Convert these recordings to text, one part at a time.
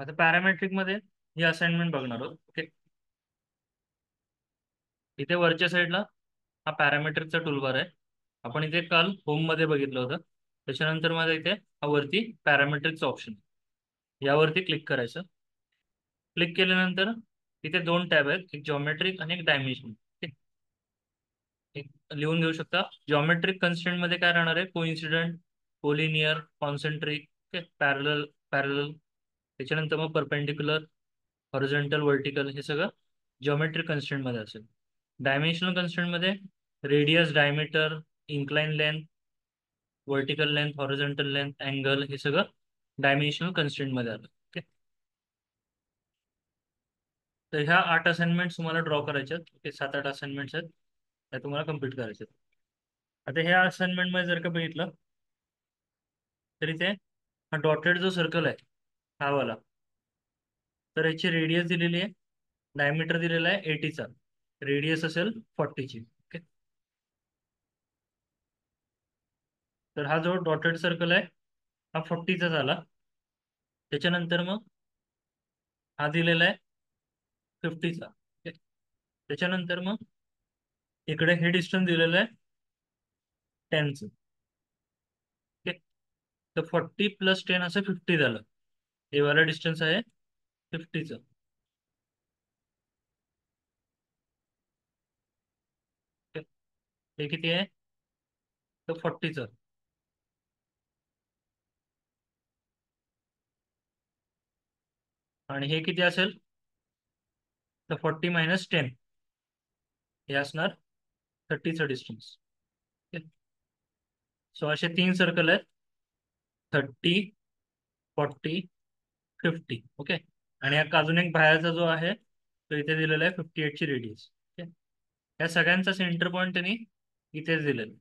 आता पॅरामेट्रिक मध्ये ही असाइनमेंट बघणार आहोत. ओके. इथे वरच्या साईडला हा पॅरामेट्रिकचा टूलबार आहे. आपण इथे काल होम मध्ये बघितलं होतं. त्याच्यानंतर माझ्या इथे हा वरती पॅरामेट्रिकचा ऑप्शन, यावरती क्लिक करायचं. क्लिक केल्यानंतर इथे दोन टॅब आहेत, एक जॉमेट्रिक आणि एक डायमेन्शन. एक लिहून घेऊ शकता. जॉमेट्रिक कन्स्ट्रेंट मध्ये काय राहणार आहे, कोइन्सिडेंट, कोलिनियर, कॉन्सेंट्रिक, पॅरल, पॅरल. त्याच्यानंतर मग परपेंडिक्युलर, हॉरिझॉन्टल, व्हर्टिकल, हे सगळं जॉमेट्रिक कन्स्ट्रेंट मध्ये असेल. डायमेन्शनल कन्स्ट्रेंट मध्ये radius, diameter, incline length, vertical length, horizontal length, angle, हे सगळं डायमेन्शनल कन्स्ट्रेंट मध्ये आलं. ओके. तर ह्या 8 असाइनमेंट्स तुम्हाला ड्रॉ करायच्या आहेत. ओके, 7-8 असाइनमेंट्स आहेत, त्या तुम्हाला कम्प्लीट करायच्या आहेत. आता ह्या असाइनमेंट मध्ये जर का बघितलं तर इथे हा डॉटेड जो सर्कल आहे, हा वाला, तर याची रेडियस दिलेली आहे, डायमीटर दिलेला आहे 80चा, रेडियस असेल 40ची. ओके. तर हा जो डॉटेड सर्कल आहे हा 40चा झाला. त्याच्यानंतर मग हा दिलेला आहे 50चा. ओके. त्याच्यानंतर मग इकडे हे डिस्टन्स दिलेलं आहे 10चं. ओके. तर 40 प्लस 10 असं 50 झालं. हे वाला डिस्टन्स आहे 50चं. ओके. हे किती आहे, तर 40चं. आणि हे किती असेल, तर 40 मायनस 10, हे असणार 30चं डिस्टन्स. सो असे 3 सर्कल आहेत, 30, 40, 50. ओके. आणि या अजून एक बाहेरचा जो आहे तो इथे दिलेला आहे 58ची रेडियस. ओके. या सगळ्यांचा सेंटर पॉईंट त्यांनी इथेच दिलेला.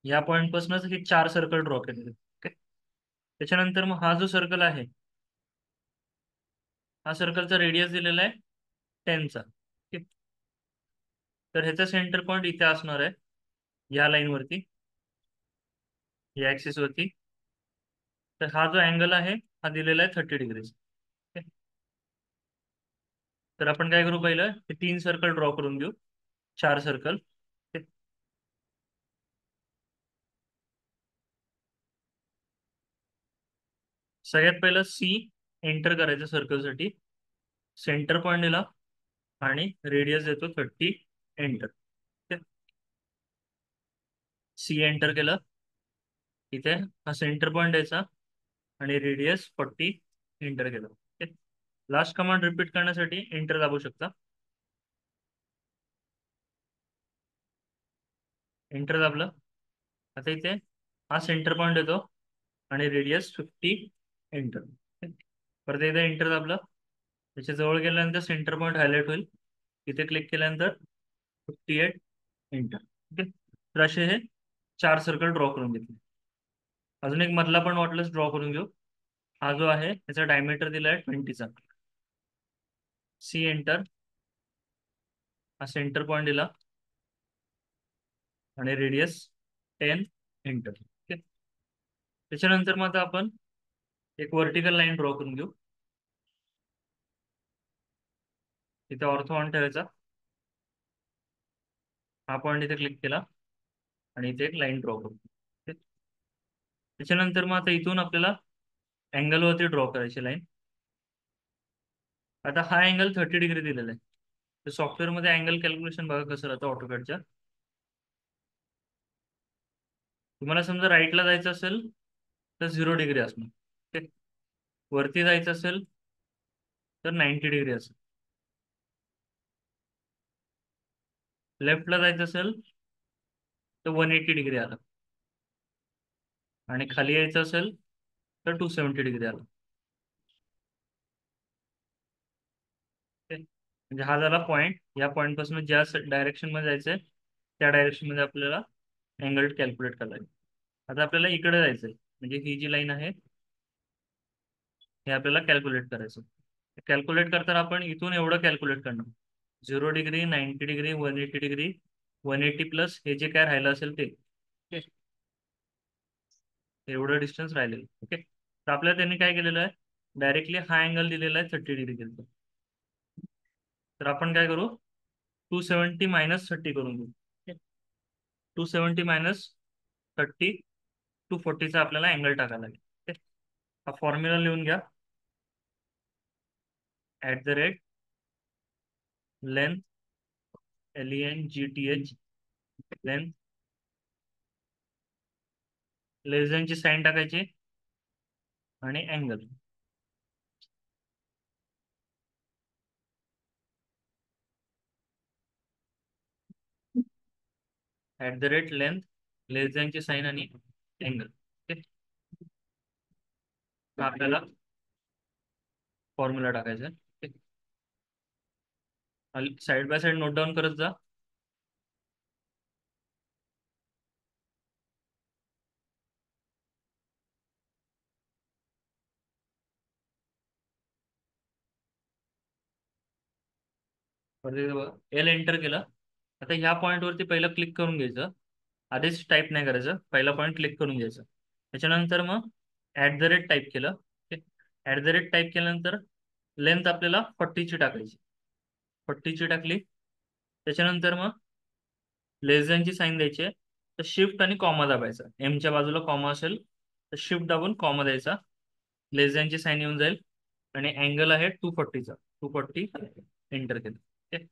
या पॉईंट पासूनच हे 4 सर्कल ड्रॉ केलेले. ओके. त्याच्यानंतर मग हा जो सर्कल आहे, हा सर्कलचा रेडियस दिलेला आहे 10चा. ओके. तर ह्याचा सेंटर पॉईंट इथे असणार आहे, या लाईन वरती, या ऍक्सिस वरती. तर हा जो अँगल आहे हा दिलेला आहे 30 डिग्रीज. तर आपण काय करू, पहिलं हे 3 सर्कल ड्रॉ करून घेऊ, 4 सर्कल. सगळ्यात पहिलं सी एंटर करायचं सर्कलसाठी, सेंटर पॉईंट दिला आणि रेडियस देतो 30, एंटर. सी एंटर केलं, इथे हा सेंटर पॉईंट द्यायचा आणि रेडियस 40, एंटर केलं. लास्ट कमांड रिपीट करण्यासाठी एंटर दाबू शकता. एंटर दाबलं. आता इथे हा सेंटर पॉईंट देतो आणि रेडियस 50, एंटर. परत एकदा एंटर दाबलं, त्याच्या जवळ गेल्यानंतर सेंटर पॉईंट हायलाइट होईल. इथे क्लिक केल्यानंतर 58, एंटर. ओके. तर असे हे 4 सर्कल ड्रॉ करून घेतले. अजून एक मधला पण वाटलंच ड्रॉ करून घेऊ. हा जो आहे त्याचा डायमीटर दिला आहे 20चा. सी एंटर, हा सेंटर पॉईंट दिला आणि रेडियस 10, एंटर. ओके. त्याच्यानंतर मग आता आपण एक वर्टिकल लाईन ड्रॉ करून घेऊ. इथे ऑर्थो ऑन ठेवायचा, हा पॉईंट इथे क्लिक केला आणि इथे एक लाईन ड्रॉ करू. ओके. त्याच्यानंतर मग आता इथून आपल्याला अँगलवरती ड्रॉ करायची लाईन. आता हा अँगल 30 डिग्री दिलेला आहे. तर सॉफ्टवेअरमध्ये अँगल कॅल्क्युलेशन बघा कसं राहतं ऑटोकॅडच्या. तुम्हाला समजा राईटला जायचं असेल तर 0 डिग्री असणार. ओके. वरती जायचं असेल तर 90 डिग्री असेल. लेफ्टला जायचं असेल तर 180 डिग्री आलं. आणि खाली यायचं असेल तर 270 डिग्री आलं. ओके. म्हणजे हा झाला पॉईंट. या पॉईंट पासून ज्या डायरेक्शन मध्ये जायचंय त्या डायरेक्शन मध्ये आपल्याला अँगल कॅल्क्युलेट करायचं. आता आपल्याला इकडे जायचंय, म्हणजे ही जी लाईन आहे हे आपल्याला कॅल्क्युलेट करायचं. कॅल्क्युलेट करताना आपण इथून एवढं कॅल्क्युलेट करणार, 0 डिग्री, 90 डिग्री, 180 डिग्री, 180 प्लस हे जे काय राहिलं असेल ते. ओके. एवढं डिस्टन्स राहिलेलं. ओके. तर आपल्याला त्यांनी काय केलेलं आहे, डायरेक्टली हा अँगल दिलेला आहे 30 डिग्री केलं. तर आपण काय करू, 270 मायनस 30 करून घेऊ. 270 मायनस 30, 240चा आपल्याला अँगल टाकायला लागेल. ठीक. हा फॉर्म्युला लिहून घ्या. @ लेंथ, LENGTH, लेंथ, लेझनची साईन टाकायची आणि अँगल. लेंथ, लेझनची साईन आणि अँगल. आपल्याला फॉर्म्युला टाकायचा आहे. Side by side note down करत जा. एल एंटर केलं. आता ह्या पॉईंटवरती पहिलं क्लिक करून घ्यायचं. आधीच टाईप नाही करायचं, पहिला पॉईंट क्लिक करून घ्यायचं. त्याच्यानंतर मग टाईप केलं. टाईप केल्यानंतर लेंथ आपल्याला 40ची टाकायची. 40ची टाकली. त्याच्यानंतर मग लेझनची साईन द्यायची आहे. तर शिफ्ट आणि कॉमा दाबायचा. एमच्या बाजूला कॉमा असेल तर शिफ्ट दाबून कॉमा द्यायचा. लेझनची साईन येऊन जाईल आणि अँगल आहे 240चा. 240 एंटर केलं. ठीक.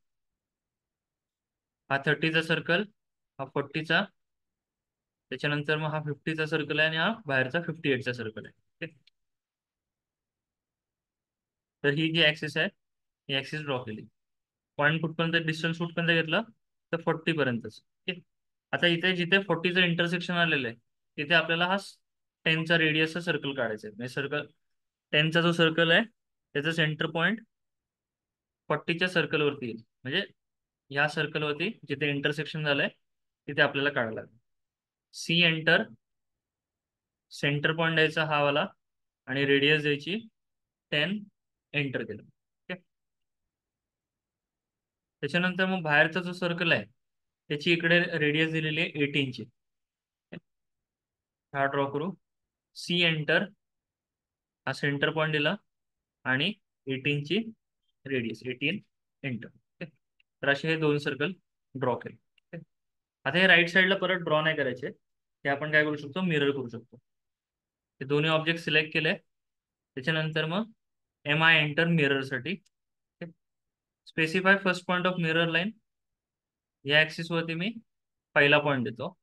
हा 30चा सर्कल, हा 40चा, त्याच्यानंतर मग हा 50चा सर्कल आहे आणि हा बाहेरचा 58चा सर्कल आहे. ठीक. तर ही जी ऍक्सिस आहे ही ऍक्सिस ड्रॉ केली. पॉईंट कुठपर्यंत, डिस्टन्स कुठपर्यंत घेतलं तर 40 पर्यंतच. ठीक. आता इथे जिथे 40चं इंटरसेक्शन आलेलं आहे तिथे आपल्याला हा 10चा रेडियसचा सर्कल काढायचा आहे. म्हणजे सर्कल 10चा जो सर्कल आहे त्याचं सेंटर पॉईंट 40च्या सर्कलवरती येईल. म्हणजे या सर्कलवरती जिथे इंटरसेक्शन झालंय तिथे आपल्याला काढायला लागेल. सी एंटर, सेंटर पॉईंट द्यायचा हा वाला आणि रेडियस द्यायची 10, एंटर केलं. ठीक. त्याच्यानंतर मग बाहेरचा जो सर्कल आहे त्याची इकडे रेडियस दिलेली आहे 18ची. हा ड्रॉ करू. सी एंटर, हा सेंटर पॉईंट दिला आणि 18ची रेडियस, 18, एंटर. तर असे हे दोन सर्कल ड्रॉ केले. आता हे राईट साईडला परत ड्रॉ नाही करायचे, ते आपण काय करू शकतो, मिरर करू शकतो. हे दोन्ही ऑब्जेक्ट सिलेक्ट केले. त्याच्यानंतर मग एंटर मिररसाठी specify first point of mirror line. या ऍक्सिस वरती मी पहिला पॉईंट देतो.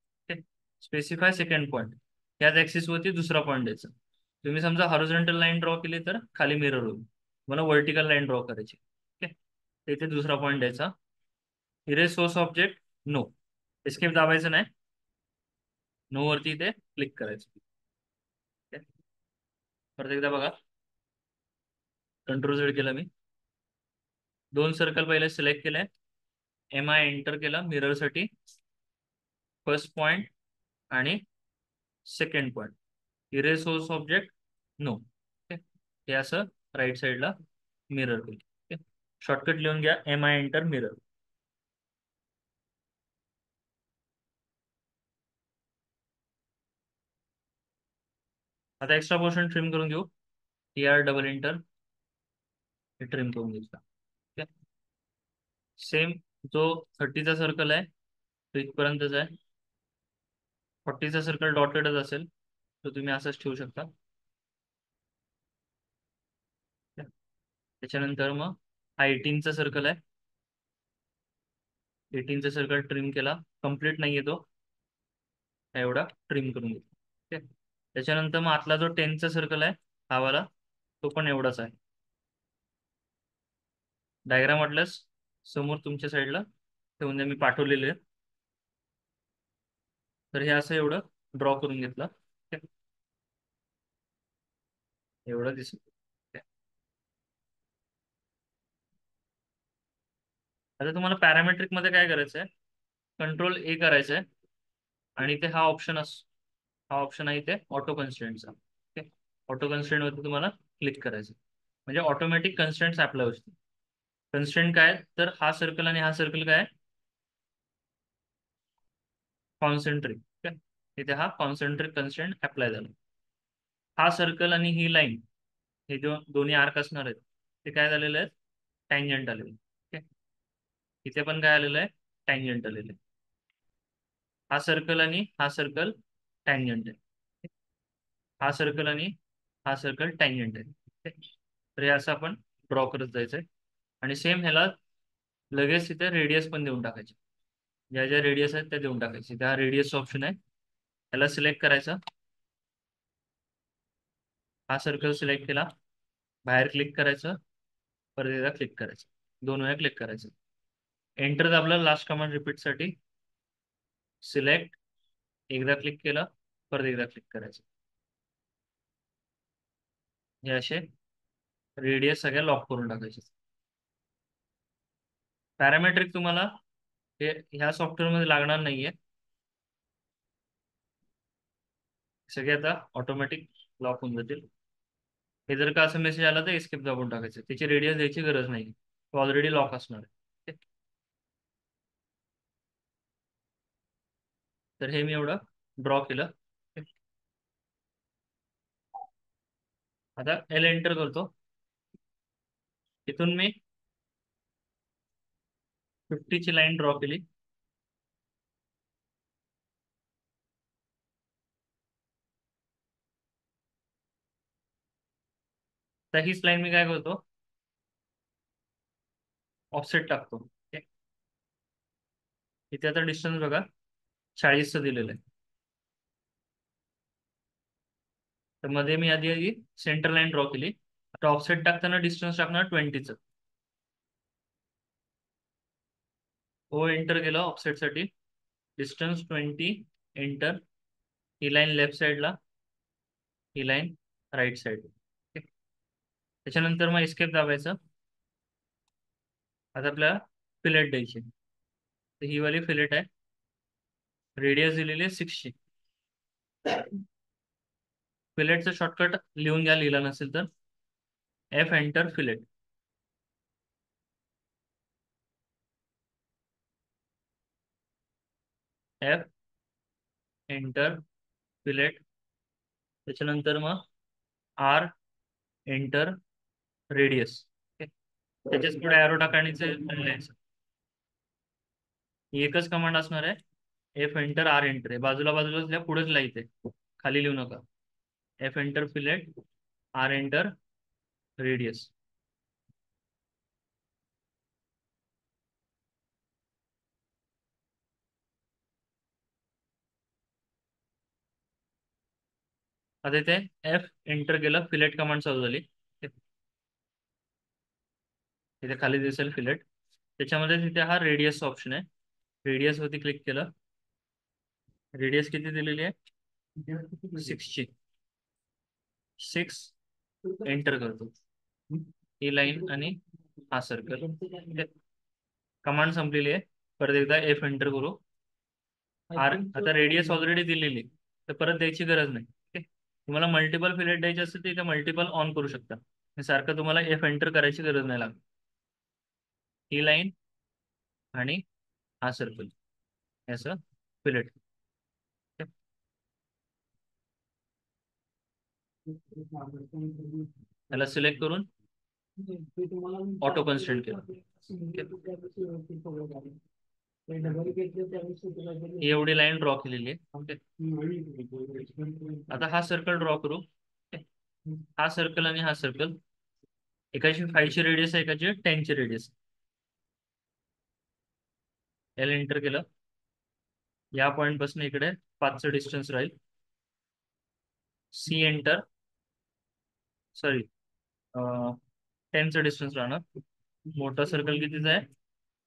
स्पेसिफाय सेकंड पॉईंट, याच ऍक्सिस वरती दुसरा पॉईंट द्यायचा. तुम्ही समजा हॉरिझॉन्टल लाईन ड्रॉ केली तर खाली मिरर होईल. मला वर्टिकल लाईन ड्रॉ करायची. ओके, इथे दुसरा पॉईंट द्यायचा. Erase source object, no. Escape दाबायचं नाही, नो वरती इथे क्लिक करायचं. Okay. परत एकदा बघा, कंट्रोल झेड केलं मी. दोन सर्कल पहिले सिलेक्ट केले. एंटर केला मिररसाठी. फर्स्ट पॉईंट आणि second point. Erase source object, no. हे असं राईट साईडला मिरर केलं. शॉर्टकट लिहून घ्या, एंटर मिरर. आता एक्स्ट्रा पोर्शन ट्रिम करून घेऊ. डबल एंटर, हे ट्रिम करून घेतला. सेम जो 30चा सर्कल आहे तो इथपर्यंतच आहे. 40चा सर्कल डॉटेडच असेल तर तुम्ही असंच ठेवू शकता. त्याच्यानंतर मग हा 18चा सर्कल आहे. 18चा सर्कल ट्रिम केला, कम्प्लीट नाही तो एवढा ट्रिम करून घेतला. ठीक. त्याच्यानंतर मग आतला जो 10चा सर्कल आहे हा वाला, तो पण एवढाच आहे. डायग्राम वाटल्यास समोर तुमच्या साईडला ठेवून द्या, मी पाठवलेले. तर हे असं एवढं ड्रॉ करून घेतलं. ठीक. एवढं दिसत. आता तुम्हाला पॅरामेट्रिक मध्ये काय करायचं आहे, कंट्रोल A करायचं आहे आणि इथे हा ऑप्शन हा ऑप्शन आहे इथे ऑटो कन्स्ट्रेंटचा. ओके, ऑटो कन्स्ट्रेंट वरती तुम्हाला क्लिक करायचं, म्हणजे ऑटोमॅटिक कन्स्ट्रेंट्स अप्लाय होतील. कन्स्ट्रेंट काय तर हा सर्कल आणि हा सर्कल काय, कॉन्सेंट्रिक. इथे हा कॉन्सेंट्रिक कन्स्ट्रेंट अप्लाय झाला. हा सर्कल आणि ही लाईन हे जो दोन्ही आर्क असणार आहेत ते काय झालेले आहेत, टँजंट आलेले. ओके, इथे पण काय आलेलं आहे, टँजंट आलेले. हा सर्कल आणि हा सर्कल टँजंट आहे. हा सर्कल आणि हा सर्कल टँजंट आहे. ठीक आहे? तर हे असं आपण ड्रॉ करत जायचंय. आणि सेम ह्याला लगेच तिथे रेडियस पण देऊन टाकायचे. ज्या ज्या रेडियस आहेत त्या देऊन टाकायचे. त्या रेडियस ऑप्शन आहे, त्याला सिलेक्ट करायचं. हा सर्कल सिलेक्ट केला, बाहेर क्लिक करायचं, परत एकदा क्लिक करायचं, 2 वेळा क्लिक करायचं. एंटर दाबलं लास्ट कमांड रिपीटसाठी. सिलेक्ट, एकदा क्लिक केलं, परत एकदा क्लिक करायचं. हे असे रेडियस सगळ्या लॉक करून टाकायचे. पॅरामेट्रिक तुम्हाला हे ह्या सॉफ्टवेअरमध्ये लागणार नाहीये, सगळे आता ऑटोमॅटिक लॉक होऊन जातील. हे जर का असं मेसेज आला तर एस्केप दाबून टाकायचं, त्याची रेडियस द्यायची गरज नाही, तो ऑलरेडी लॉक असणार आहे. ठीक? तर हे मी एवढं ड्रॉ केलं. ठीक? आता एल एंटर करतो. इथून मी 50ची लाईन ड्रॉ केली. तर हीच लाईन मी काय करतो, ऑफसेट टाकतो. ठीक? इथे आता डिस्टन्स बघा 40चं दिलेलं आहे. तर मध्ये मी आधी आधी सेंटर लाईन ड्रॉ केली. आता ऑफसेट टाकताना डिस्टन्स टाकणार 20चं. ओ एंटर केलं ऑफसेटसाठी, डिस्टन्स 20, एंटर. ही लाईन लेफ्ट साईडला, ही लाईन राईट साईड. त्याच्यानंतर मग एस्केप दाबायचं. आता आपल्याला फिलेट द्यायची. तर ही वाली फिलेट आहे, रेडियस दिलेली आहे 6ची. फिलेटचं शॉर्टकट लिहून घ्या, लिहिला नसेल तर F enter fillet. F enter fillet. त्याच्यानंतर मग आर एंटर रेडियस. त्याच्याच पुढे ॲरो टाकायचं लिहायचं. ही एकच कमांड असणार आहे, एफ एंटर आर एंटर आहे, बाजूला बाजूला लिहा, पुढेच लिहायचंय, खाली लिहू नका. F enter fillet, R enter radius. आता इथे एफ एंटर केलं, फिलेट कमांड चालू झाली. इथे खाली दिसेल फिलेट, त्याच्यामध्ये तिथे हा रेडियस ऑप्शन आहे, रेडियस वरती क्लिक केलं. रेडियस किती दिलेली आहे, 6ची. 6 एंटर करतो, ही लाईन आणि हा सर्कल. कमांड संपलेली आहे. परत एकदा एफ एंटर करू. आर आता रेडियस ऑलरेडी दिलेली, तर परत द्यायची गरज नाही. ओके, तुम्हाला मल्टिपल फिलेट द्यायचे असेल तर इथे मल्टिपल ऑन करू शकता. सारखं तुम्हाला एफ एंटर करायची गरज नाही लागत. ही लाईन आणि हा सर्कल असं फिलेट. त्याला सिलेक्ट करून ऑटो कन्स्ट्रेंट केलं. ही एवढी लाईन ड्रॉ केलेली आहे. आता हा सर्कल ड्रॉ करू. हा सर्कल आणि हा सर्कल, एकाची 5ची रेडियस आहे, एकाची 10ची रेडियस. एल एंटर केलं, या पॉइंट पासून इकडे 5चं डिस्टन्स राहील. सी एंटर, सॉरी 10चं डिस्टन्स राहणार. मोठा सर्कल कितीचा आहे,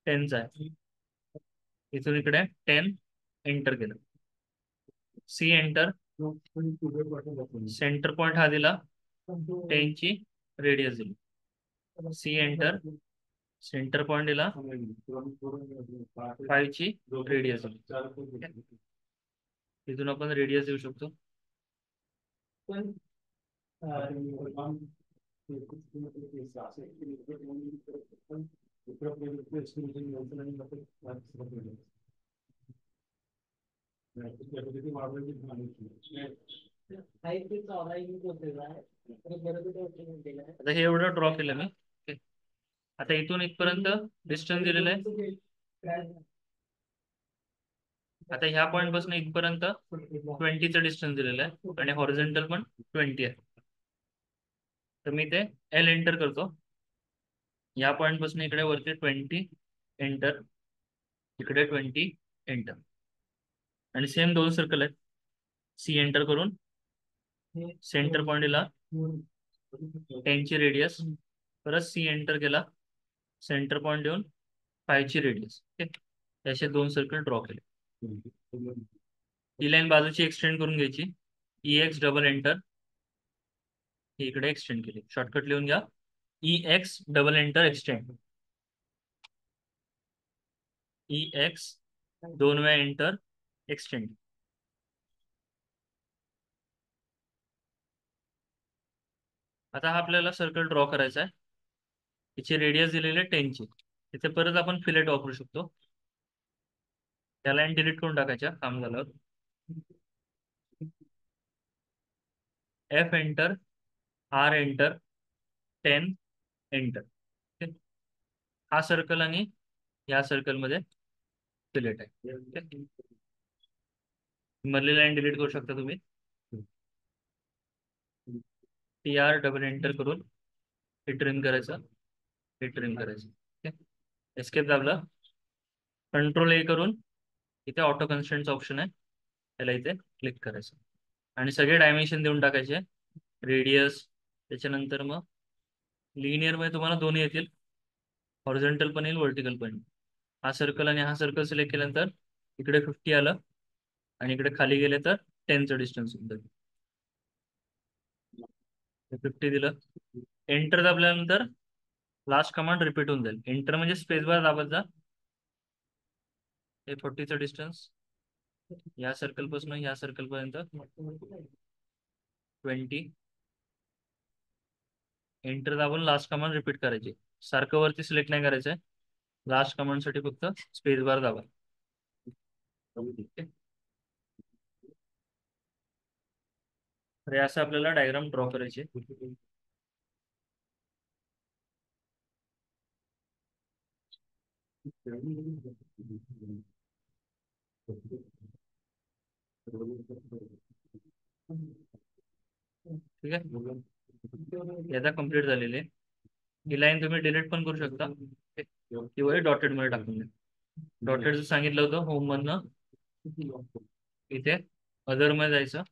10चा आहे. इथून इकडे 10 एंटर केलं. सी एंटर, सेंटर पॉइंट हा दिला, 10ची रेडियस दिली. सी एंटर, सेंटर पॉइंट दिला, 5ची रेडियस दिली. इथून आपण रेडियस देऊ शकतो. आता हे एवढं ड्रॉ केलं मी. Okay. आता इथून इथपर्यंत डिस्टन्स दिलेलं आहे. आता ह्या पॉईंट पासून इथपर्यंत 20चं डिस्टन्स दिलेलं आहे आणि हॉरिझॉन्टल पण 20 आहे. तर मी ते एल एंटर करतो. या पॉईंट पासून इकडे वरती 20 एंटर, इकडे 20 एंटर, आणि सेम दोन सर्कल आहेत. सी एंटर करून सेंटर पॉईंटला 10ची रेडियस, परत सी एंटर केला, सेंटर पॉईंट देऊन 5ची रेडियस. ओके, असे दोन सर्कल ड्रॉ केले. ही लाईन बाजूची एक्सटेंड करून घ्यायची. ई एक्स डबल एंटर, इकडे एक्सटेंड केली. शॉर्टकट लिहून घ्या, E x double enter extend. E x दोन वेळा एंटर एक्सटेंड. आता हा आपल्याला सर्कल ड्रॉ करायचा आहे. तिची रेडियस दिलेली आहे 10ची. तिथे परत आपण फिलेट वापरू शकतो. त्या लाईन डिलीट करून टाकायच्या काम झालं. F enter, R enter, 10 enter. हा सर्कल आणि या सर्कल मध्ये फिलेट आहे. मधली लाईन डिलीट करू शकता तुम्ही. टी आर डबल एंटर करून हे ट्रिम करायचं, हे ट्रिम करायचं. एस्केप दाबला, कंट्रोल ए करून इथे ऑटो कन्स्ट्रेंटचा ऑप्शन आहे, त्याला इथे क्लिक करायचं आणि सगळे डायमेन्शन देऊन टाकायचे. रेडियस, त्याच्यानंतर मग लिनियर मध्ये तुम्हाला दोन्ही येतील, हॉरिझॉन्टल पण येईल, व्हर्टिकल पण येईल. हा सर्कल आणि हा सर्कल सिलेक्ट केल्यानंतर इकडे 50 आलं आणि इकडे खाली गेले तर 10चं डिस्टन्स होतं. 50 दिलं, एंटर दाबल्यानंतर लास्ट कमांड रिपीट होऊन जाईल. एंटर म्हणजे स्पेस बार दाबत जा. हे 40चं डिस्टन्स या सर्कल पासून या सर्कल पर्यंत 20. एंटर दाबून लास्ट कमांड रिपीट करायची. सारखं वरती सिलेक्ट नाही करायचंय. लास्ट कमांड साठी फक्त स्पेस बार दाबा. तर असं आपल्याला डायग्राम ड्रॉ करायचे. ठीक आहे, याचा कम्प्लीट झालेले. ही लाईन तुम्ही डिलीट पण करू शकता किंवा डॉटेड मध्ये टाकून द्या. डॉटेड सांगितलं होतं होम मधनं इथे अदर मध्ये जायचं.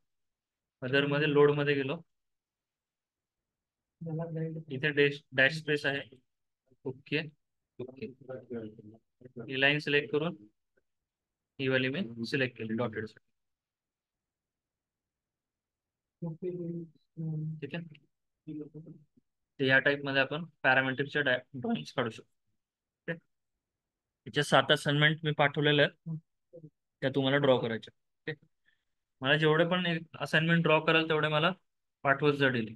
अदर मध्ये लोड मध्ये गेलो, इथे डॅश स्पेस आहे. ओके ओके, ही लाईन सिलेक्ट करून ही वाली मी सिलेक्ट केली डॉटेड. ठीक आहे, तर या टाइप मध्ये आपण पॅरामेट्रिकच्या ड्रॉइंग काढू शकतो. त्याच्या 7 असाइनमेंट मी पाठवलेल्या आहेत, त्या तुम्हाला ड्रॉ करायच्या. मला जेवढे पण असाइनमेंट ड्रॉ कराल तेवढे मला पाठवत जा डेली.